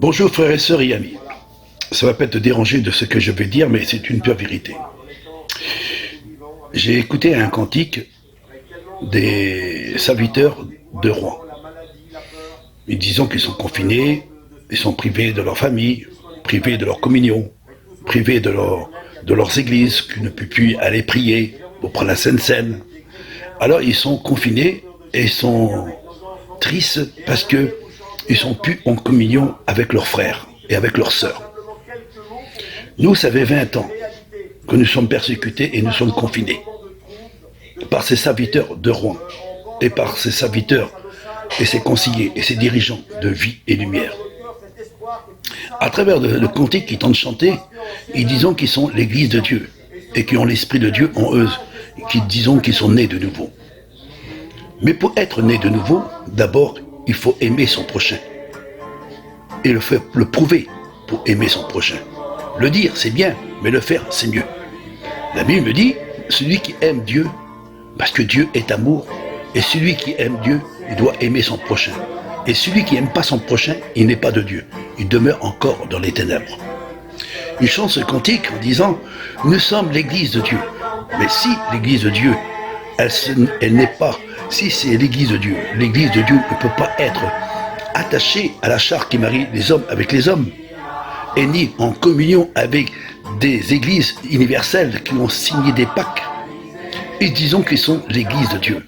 Bonjour frères et sœurs et amis. Ça va peut-être te déranger de ce que je vais dire, mais c'est une pure vérité. J'ai écouté un cantique des serviteurs de Rouen. Ils disent qu'ils sont confinés, ils sont privés de leur famille, privés de leur communion, privés de leurs églises, qu'ils ne peuvent plus aller prier auprès de la Sainte Seine. Alors ils sont confinés et ils sont tristes parce qu'ils ne sont plus en communion avec leurs frères et avec leurs sœurs. Nous, ça fait 20 ans que nous sommes persécutés et nous sommes confinés par ces serviteurs de Rouen et par ces serviteurs et ces conseillers et ces dirigeants de vie et lumière. À travers le cantique qu'ils tentent de chanter, ils disent qu'ils sont l'église de Dieu et qui ont l'esprit de Dieu en eux, qui disent qu'ils sont nés de nouveau. Mais pour être né de nouveau, d'abord, il faut aimer son prochain. Et le prouver pour aimer son prochain. Le dire, c'est bien, mais le faire, c'est mieux. La Bible me dit, celui qui aime Dieu, parce que Dieu est amour, et celui qui aime Dieu, il doit aimer son prochain. Et celui qui n'aime pas son prochain, il n'est pas de Dieu. Il demeure encore dans les ténèbres. Il chante ce cantique en disant, nous sommes l'église de Dieu. Mais si l'église de Dieu, elle n'est pas, si c'est l'église de Dieu ne peut pas être attachée à la charte qui marie les hommes avec les hommes, et ni en communion avec des églises universelles qui ont signé des pactes, et disons qu'ils sont l'église de Dieu.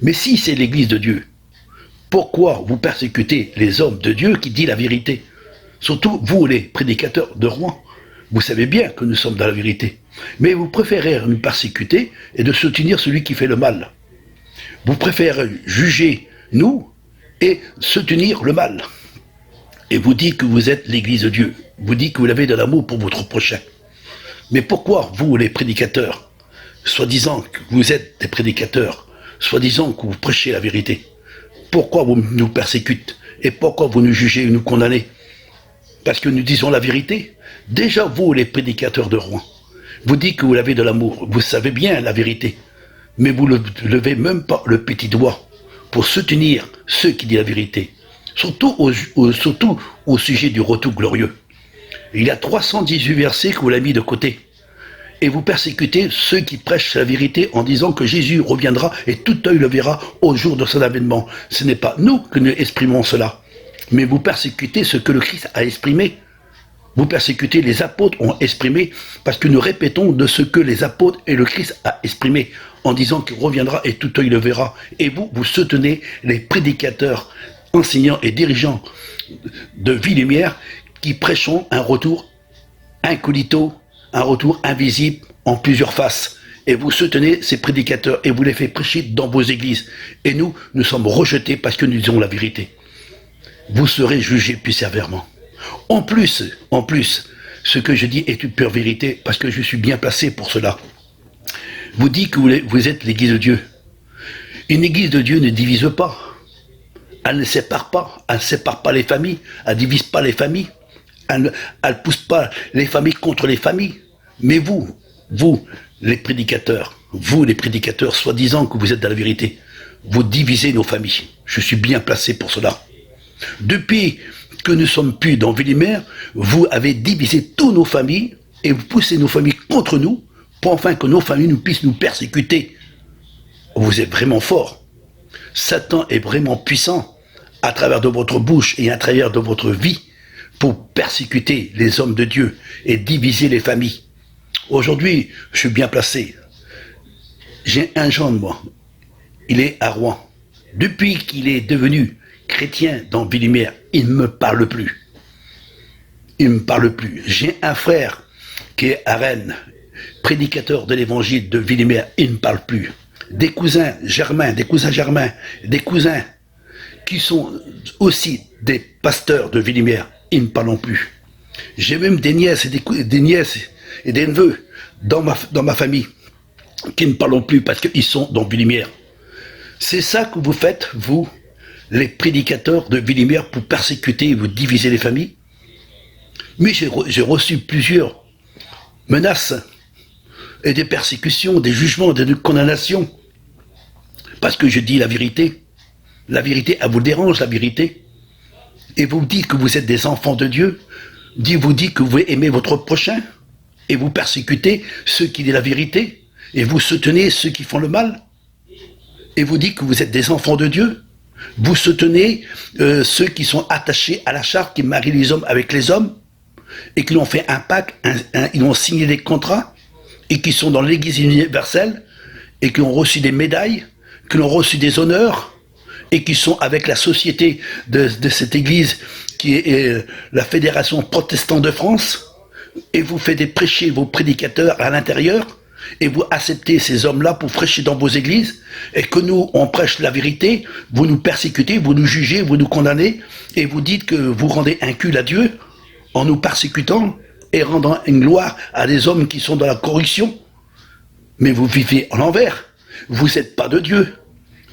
Mais si c'est l'église de Dieu, pourquoi vous persécutez les hommes de Dieu qui disent la vérité? Surtout vous, les prédicateurs de Rouen. Vous savez bien que nous sommes dans la vérité. Mais vous préférez nous persécuter et de soutenir celui qui fait le mal. Vous préférez juger nous et soutenir le mal. Et vous dites que vous êtes l'église de Dieu. Vous dites que vous avez de l'amour pour votre prochain. Mais pourquoi vous, les prédicateurs, soi-disant que vous êtes des prédicateurs, soi-disant que vous prêchez la vérité, pourquoi vous nous persécutez et pourquoi vous nous jugez et nous condamnez? Parce que nous disons la vérité. Déjà vous, les prédicateurs de Rouen, vous dites que vous avez de l'amour, vous savez bien la vérité, mais vous ne levez même pas le petit doigt pour soutenir ceux qui disent la vérité, surtout au sujet du retour glorieux. Il y a 318 versets que vous l'avez mis de côté. Et vous persécutez ceux qui prêchent la vérité en disant que Jésus reviendra et tout œil le verra au jour de son avènement. Ce n'est pas nous que nous exprimons cela, mais vous persécutez ce que le Christ a exprimé. Vous persécutez les apôtres ont exprimé parce que nous répétons de ce que les apôtres et le Christ a exprimé en disant qu'il reviendra et tout œil le verra. Et vous, vous soutenez les prédicateurs, enseignants et dirigeants de vie lumière qui prêchons un retour incognito, un retour invisible en plusieurs faces. Et vous soutenez ces prédicateurs et vous les faites prêcher dans vos églises. Et nous sommes rejetés parce que nous disons la vérité. Vous serez jugés plus sévèrement. En plus, ce que je dis est une pure vérité parce que je suis bien placé pour cela. Vous dites que vous êtes l'église de Dieu. Une église de Dieu ne divise pas. Elle ne sépare pas. Elle ne sépare pas les familles. Elle ne divise pas les familles. Elle ne pousse pas les familles contre les familles. Mais vous, les prédicateurs, soi-disant que vous êtes dans la vérité, vous divisez nos familles. Je suis bien placé pour cela. Depuis que nous ne sommes plus dans Ville-et-Mer, vous avez divisé toutes nos familles et vous poussez nos familles contre nous pour enfin que nos familles puissent nous persécuter. Vous êtes vraiment fort. Satan est vraiment puissant à travers de votre bouche et à travers de votre vie pour persécuter les hommes de Dieu et diviser les familles. Aujourd'hui, je suis bien placé. J'ai un gendre, moi. Il est à Rouen. Depuis qu'il est devenu chrétien dans Ville-et-Mer, il ne me parle plus. Il ne me parle plus. J'ai un frère qui est à Rennes, prédicateur de l'évangile de Ville-et-Mer, il ne me parle plus. Des cousins germains, des cousins qui sont aussi des pasteurs de Ville-et-Mer, ils ne parlent plus. J'ai même des nièces et des neveux dans ma famille qui ne parlent plus parce qu'ils sont dans Ville-et-Mer. C'est ça que vous faites, vous, les prédicateurs de Ville-et-Mer, pour persécuter et vous diviser les familles. Mais j'ai reçu plusieurs menaces et des persécutions, des jugements, des condamnations. Parce que je dis la vérité. La vérité, elle vous dérange, la vérité. et vous dites que vous êtes des enfants de Dieu, vous dites que vous aimez votre prochain, et vous persécutez ceux qui disent la vérité, et vous soutenez ceux qui font le mal, et vous dites que vous êtes des enfants de Dieu, vous soutenez ceux qui sont attachés à la charte qui marie les hommes avec les hommes, et qui ont fait un pacte, ils ont signé des contrats, et qui sont dans l'Église universelle, et qui ont reçu des médailles, qui ont reçu des honneurs, et qui sont avec la société de cette Église, qui est la Fédération protestante de France, et vous faites prêcher vos prédicateurs à l'intérieur, et vous acceptez ces hommes-là pour prêcher dans vos églises, et que nous, on prêche la vérité, vous nous persécutez, vous nous jugez, vous nous condamnez, et vous dites que vous rendez un culte à Dieu, en nous persécutant, et rendant une gloire à des hommes qui sont dans la corruption. Mais vous vivez en l'envers, vous n'êtes pas de Dieu.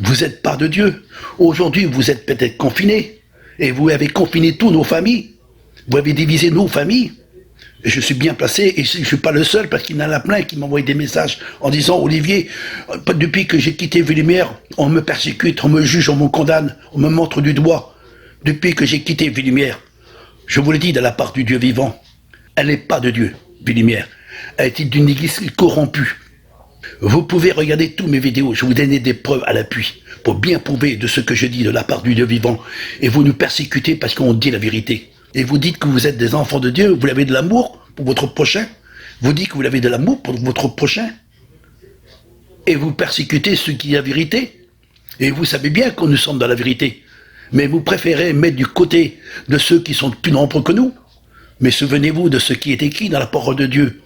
Vous n'êtes pas de Dieu. Aujourd'hui, vous êtes peut-être confinés. Et vous avez confiné toutes nos familles. Vous avez divisé nos familles. Et je suis bien placé. Et je ne suis pas le seul parce qu'il y en a plein qui m'envoient des messages en disant « Olivier, depuis que j'ai quitté Vulumière, on me persécute, on me juge, on me condamne, on me montre du doigt. Depuis que j'ai quitté Vulumière, je vous le dis de la part du Dieu vivant, elle n'est pas de Dieu, Vulumière. Elle est d'une église corrompue. Vous pouvez regarder toutes mes vidéos, je vous donne des preuves à l'appui pour bien prouver de ce que je dis de la part du Dieu vivant. Et vous nous persécutez parce qu'on dit la vérité. Et vous dites que vous êtes des enfants de Dieu, vous avez de l'amour pour votre prochain. Vous dites que vous avez de l'amour pour votre prochain. Et vous persécutez ceux qui disent la vérité. Et vous savez bien que nous sommes dans la vérité. Mais vous préférez mettre du côté de ceux qui sont plus nombreux que nous. Mais souvenez-vous de ce qui est écrit dans la parole de Dieu.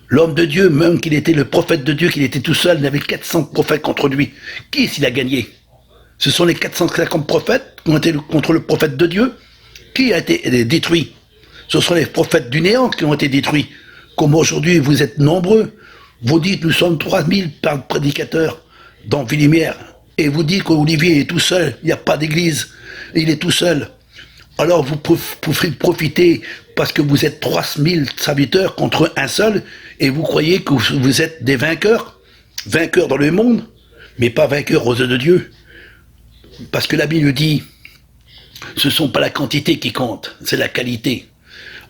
L'homme de Dieu, même qu'il était le prophète de Dieu, qu'il était tout seul, il y avait 400 prophètes contre lui. Qui est-ce qu'il a gagné? Ce sont les 450 prophètes qui ont été contre le prophète de Dieu. Qui a été détruit? Ce sont les prophètes du néant qui ont été détruits. Comme aujourd'hui, vous êtes nombreux. Vous dites, nous sommes 3000 par prédicateur dans Vulumière. Et vous dites qu'Olivier est tout seul, il n'y a pas d'église. Il est tout seul. Alors vous pouvez profiter parce que vous êtes 3000 serviteurs contre un seul et vous croyez que vous êtes des vainqueurs dans le monde, mais pas vainqueurs aux yeux de Dieu. Parce que la Bible dit, ce ne sont pas la quantité qui compte, c'est la qualité.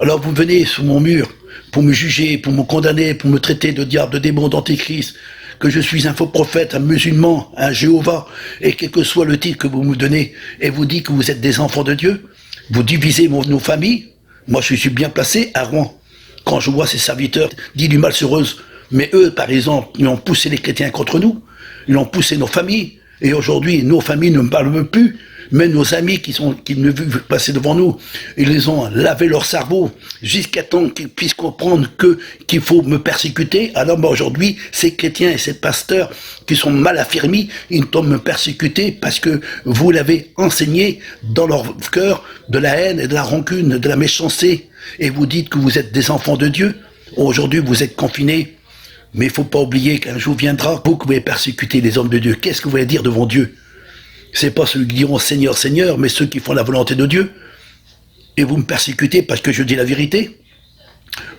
Alors vous venez sous mon mur pour me juger, pour me condamner, pour me traiter de diable, de démon, d'antéchrist, que je suis un faux prophète, un musulman, un Jéhovah, et quel que soit le titre que vous me donnez, et vous dites que vous êtes des enfants de Dieu, vous divisez nos familles. Moi, je suis bien placé à Rouen. Quand je vois ces serviteurs dits du mal sur eux, mais eux, par exemple, ils ont poussé les chrétiens contre nous, ils ont poussé nos familles, et aujourd'hui, nos familles ne me parlent même plus. Même nos amis qui ne veulent passer devant nous, ils les ont lavé leur cerveau jusqu'à temps qu'ils puissent comprendre qu'il faut me persécuter. Alors moi aujourd'hui, ces chrétiens et ces pasteurs qui sont mal affirmés, ils doivent me persécuter parce que vous l'avez enseigné dans leur cœur de la haine et de la rancune, de la méchanceté. Et vous dites que vous êtes des enfants de Dieu. Aujourd'hui, vous êtes confinés. Mais il ne faut pas oublier qu'un jour viendra, vous pouvez persécuter les hommes de Dieu. Qu'est-ce que vous allez dire devant Dieu? C'est pas ceux qui diront Seigneur, Seigneur, mais ceux qui font la volonté de Dieu. Et vous me persécutez parce que je dis la vérité.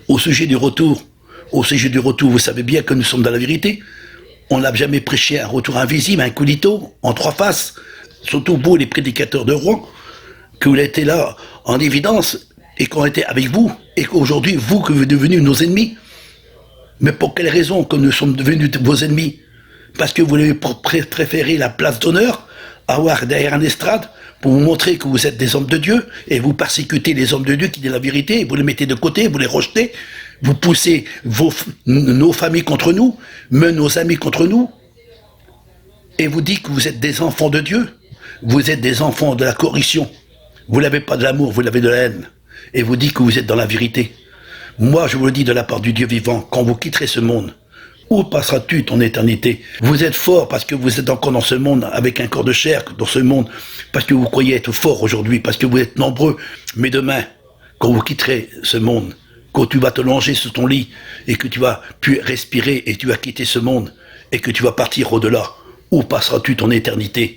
Au sujet du retour, vous savez bien que nous sommes dans la vérité. On n'a jamais prêché un retour invisible, un colito, en trois faces. Surtout vous, les prédicateurs de Rouen, que vous avez été là en évidence et qu'on était avec vous. Et qu'aujourd'hui, vous, que vous êtes devenus nos ennemis. Mais pour quelle raison que nous sommes devenus vos ennemis? Parce que vous avez préféré la place d'honneur avoir derrière un estrade pour vous montrer que vous êtes des hommes de Dieu et vous persécutez les hommes de Dieu qui disent la vérité, vous les mettez de côté, vous les rejetez, vous poussez nos familles contre nous, même nos amis contre nous, et vous dites que vous êtes des enfants de Dieu, vous êtes des enfants de la corruption, vous n'avez pas de l'amour, vous l'avez de la haine, et vous dites que vous êtes dans la vérité. Moi, je vous le dis de la part du Dieu vivant, quand vous quitterez ce monde, où passeras-tu ton éternité? Vous êtes fort parce que vous êtes encore dans ce monde, avec un corps de chair, dans ce monde, parce que vous croyez être fort aujourd'hui, parce que vous êtes nombreux. Mais demain, quand vous quitterez ce monde, quand tu vas te longer sur ton lit, et que tu vas plus respirer, et tu vas quitter ce monde, et que tu vas partir au-delà, où passeras-tu ton éternité?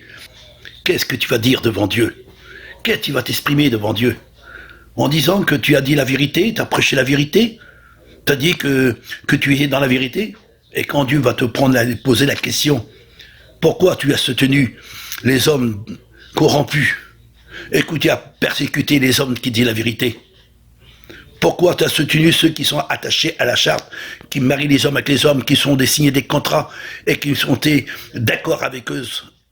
Qu'est-ce que tu vas dire devant Dieu? Qu'est-ce que tu vas t'exprimer devant Dieu? En disant que tu as dit la vérité, tu as prêché la vérité, tu as dit que tu es dans la vérité? Et quand Dieu va te poser la question, pourquoi tu as soutenu les hommes corrompus et que tu as persécuté les hommes qui disent la vérité? Pourquoi tu as soutenu ceux qui sont attachés à la charte, qui marient les hommes avec les hommes, qui sont signés des contrats et qui sont d'accord avec eux,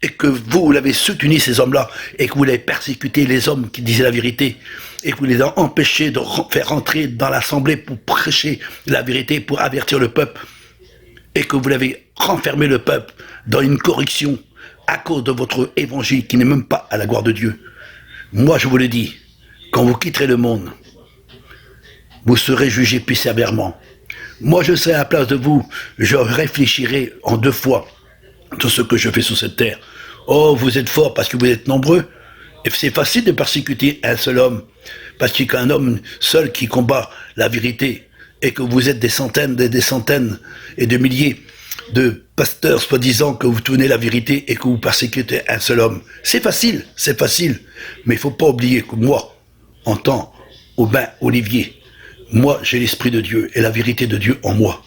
et que vous l'avez soutenu ces hommes-là, et que vous l'avez persécuté les hommes qui disaient la vérité, et que vous les avez empêchés de faire rentrer dans l'assemblée pour prêcher la vérité, pour avertir le peuple, et que vous l'avez renfermé le peuple dans une correction à cause de votre évangile qui n'est même pas à la gloire de Dieu. Moi je vous le dis, quand vous quitterez le monde, vous serez jugés plus sévèrement. Moi, je serai à la place de vous, je réfléchirai en 2 fois tout ce que je fais sur cette terre. Oh, vous êtes forts parce que vous êtes nombreux. Et c'est facile de persécuter un seul homme, parce qu'il y a qu'un homme seul qui combat la vérité, et que vous être des centaines et de milliers de pasteurs soi-disant que vous tenez la vérité et que vous persécutez un seul homme. C'est facile, mais il ne faut pas oublier que moi, en tant Aubin Olivier, moi, j'ai l'Esprit de Dieu et la vérité de Dieu en moi.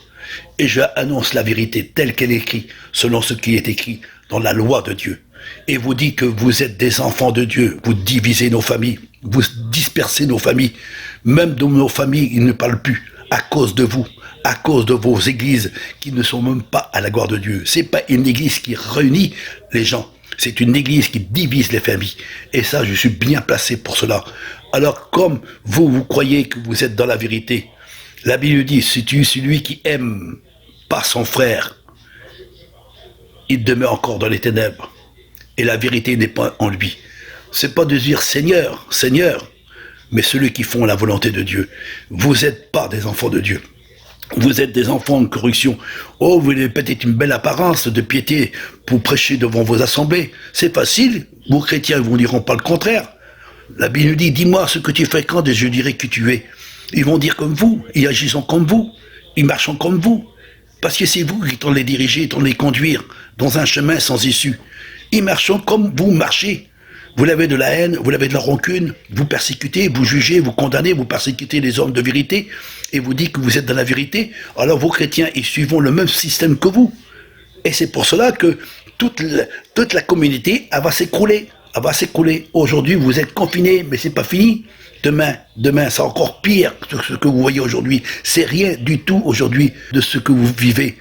Et je annonce la vérité telle qu'elle est écrite, selon ce qui est écrit dans la loi de Dieu. Et vous dites que vous êtes des enfants de Dieu, vous divisez nos familles, vous dispersez nos familles. Même dans nos familles, ils ne parlent plus à cause de vous, à cause de vos églises qui ne sont même pas à la gloire de Dieu. C'est pas une église qui réunit les gens, c'est une église qui divise les familles. Et ça, je suis bien placé pour cela. Alors, comme vous croyez que vous êtes dans la vérité, la Bible dit, c'est celui qui aime pas son frère, il demeure encore dans les ténèbres. Et la vérité n'est pas en lui. C'est pas de dire Seigneur, Seigneur, mais celui qui font la volonté de Dieu. Vous n'êtes pas des enfants de Dieu. Vous êtes des enfants de corruption. Oh, vous avez peut-être une belle apparence de piété pour prêcher devant vos assemblées. C'est facile. Vos chrétiens ne vous diront pas le contraire. La Bible dit, dis-moi ce que tu fréquentes et je dirai qui tu es. Ils vont dire comme vous, ils agissent comme vous, ils marchent comme vous. Parce que c'est vous qui tentez de les diriger, tentez de les conduire dans un chemin sans issue. Ils marchent comme vous marchez. Vous avez de la haine, vous avez de la rancune, vous persécutez, vous jugez, vous condamnez, vous persécutez les hommes de vérité, et vous dites que vous êtes dans la vérité. Alors vos chrétiens, ils suivront le même système que vous. Et c'est pour cela que toute la communauté, elle va s'écrouler. Elle va s'écrouler. Aujourd'hui, vous êtes confinés, mais c'est pas fini. Demain, c'est encore pire que ce que vous voyez aujourd'hui. C'est rien du tout aujourd'hui de ce que vous vivez.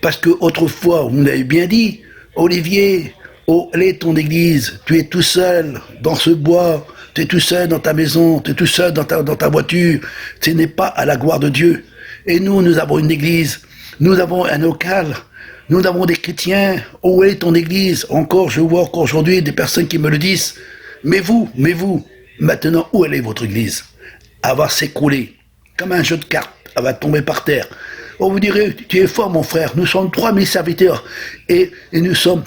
Parce que autrefois, vous m'avez bien dit, Olivier, oh, elle est ton église, tu es tout seul dans ce bois, tu es tout seul dans ta maison, tu es tout seul dans ta voiture, ce n'est pas à la gloire de Dieu. Et nous avons une église, nous avons un local, nous avons des chrétiens, où est ton église? Encore, je vois encore aujourd'hui des personnes qui me le disent, mais vous, maintenant, où est votre église? Elle va s'écrouler, comme un jeu de cartes, elle va tomber par terre. On vous dirait, tu es fort mon frère, nous sommes 3000 serviteurs, et nous sommes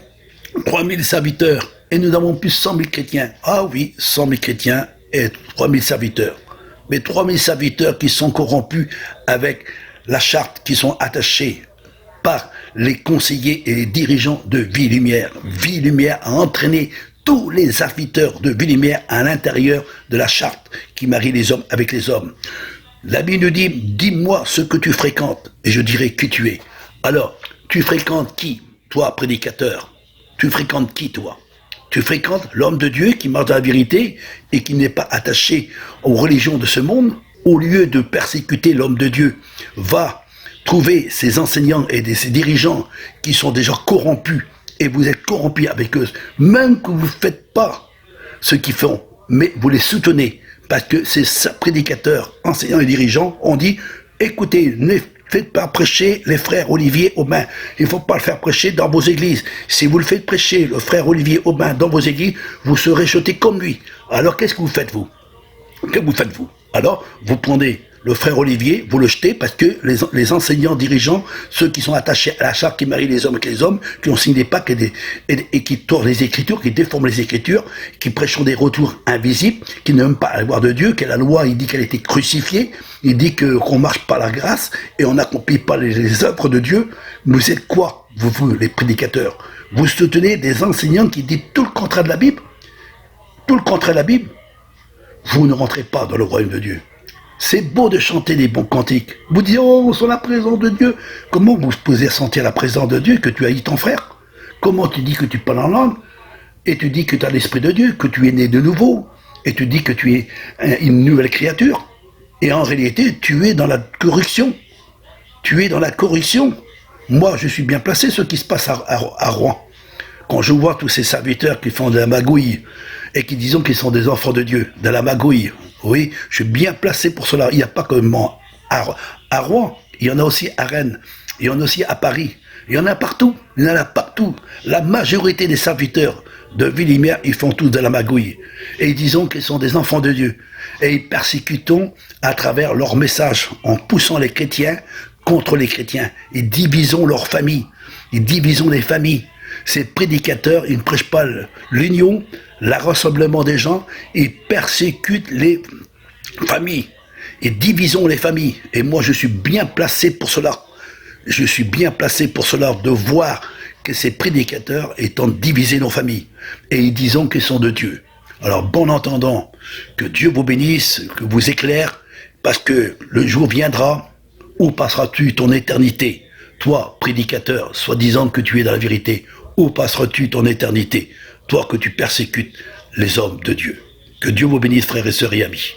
3000 serviteurs, et nous avons plus 100 000 chrétiens. Ah oui, 100 000 chrétiens et 3000 serviteurs. Mais 3000 serviteurs qui sont corrompus avec la charte, qui sont attachés par les conseillers et les dirigeants de Vie Lumière. Vie Lumière a entraîné tous les serviteurs de Vie Lumière à l'intérieur de la charte qui marie les hommes avec les hommes. La Bible nous dit, dis-moi ce que tu fréquentes, et je dirai qui tu es. Alors, tu fréquentes qui, toi, prédicateur? Tu fréquentes qui, toi? Tu fréquentes l'homme de Dieu qui marche dans la vérité et qui n'est pas attaché aux religions de ce monde? Au lieu de persécuter l'homme de Dieu, va trouver ses enseignants et ses dirigeants qui sont déjà corrompus, et vous êtes corrompus avec eux, même que vous ne faites pas ce qu'ils font, mais vous les soutenez, parce que ces prédicateurs, enseignants et dirigeants ont dit, écoutez, ne faites pas prêcher les frères Olivier Aubin, il ne faut pas le faire prêcher dans vos églises. Si vous le faites prêcher, le frère Olivier Aubin, dans vos églises, vous serez jetés comme lui. Alors qu'est-ce que vous faites, vous? Que vous faites-vous? Alors, vous prenez le frère Olivier, vous le jetez parce que les enseignants, dirigeants, ceux qui sont attachés à la charte qui marie les hommes avec les hommes, qui ont signé des pactes et qui tournent les Écritures, qui déforment les Écritures, qui prêchent des retours invisibles, qui n'aiment pas la gloire de Dieu, que la loi, il dit qu'elle a été crucifiée, il dit qu'on marche par la grâce et on n'accomplit pas les œuvres de Dieu. Vous êtes quoi, vous, les prédicateurs? Vous soutenez des enseignants qui disent tout le contraire de la Bible? Tout le contraire de la Bible? Vous ne rentrez pas dans le royaume de Dieu. C'est beau de chanter des bons cantiques. Vous dites, oh, sur la présence de Dieu. Comment vous pouvez sentir la présence de Dieu que tu haïs ton frère? Comment tu dis que tu parles en langue? Et tu dis que tu as l'Esprit de Dieu, que tu es né de nouveau? et tu dis que tu es une nouvelle créature. Et en réalité, tu es dans la corruption. Tu es dans la corruption. Moi, je suis bien placé, ce qui se passe à Rouen. Quand je vois tous ces serviteurs qui font de la magouille et qui disent qu'ils sont des enfants de Dieu, de la magouille, oui, je suis bien placé pour cela. Il n'y a pas que à Rouen, il y en a aussi à Rennes, il y en a aussi à Paris, il y en a partout, il y en a partout. La majorité des serviteurs de Villimère, ils font tous de la magouille. Et ils disent qu'ils sont des enfants de Dieu. Et ils persécutent à travers leur message, en poussant les chrétiens contre les chrétiens. Ils divisent leurs familles, ils divisent les familles. Ces prédicateurs, ils ne prêchent pas l'union, le rassemblement des gens, ils persécutent les familles. Et divisons les familles. Et moi, je suis bien placé pour cela. Je suis bien placé pour cela, de voir que ces prédicateurs étant divisés nos familles. Et ils disent qu'ils sont de Dieu. Alors, bon entendant, que Dieu vous bénisse, que vous éclaire, parce que le jour viendra, où passeras-tu ton éternité? Toi, prédicateur, soi-disant que tu es dans la vérité, où passeras-tu ton éternité? Toi que tu persécutes les hommes de Dieu. Que Dieu vous bénisse, frères et sœurs et amis.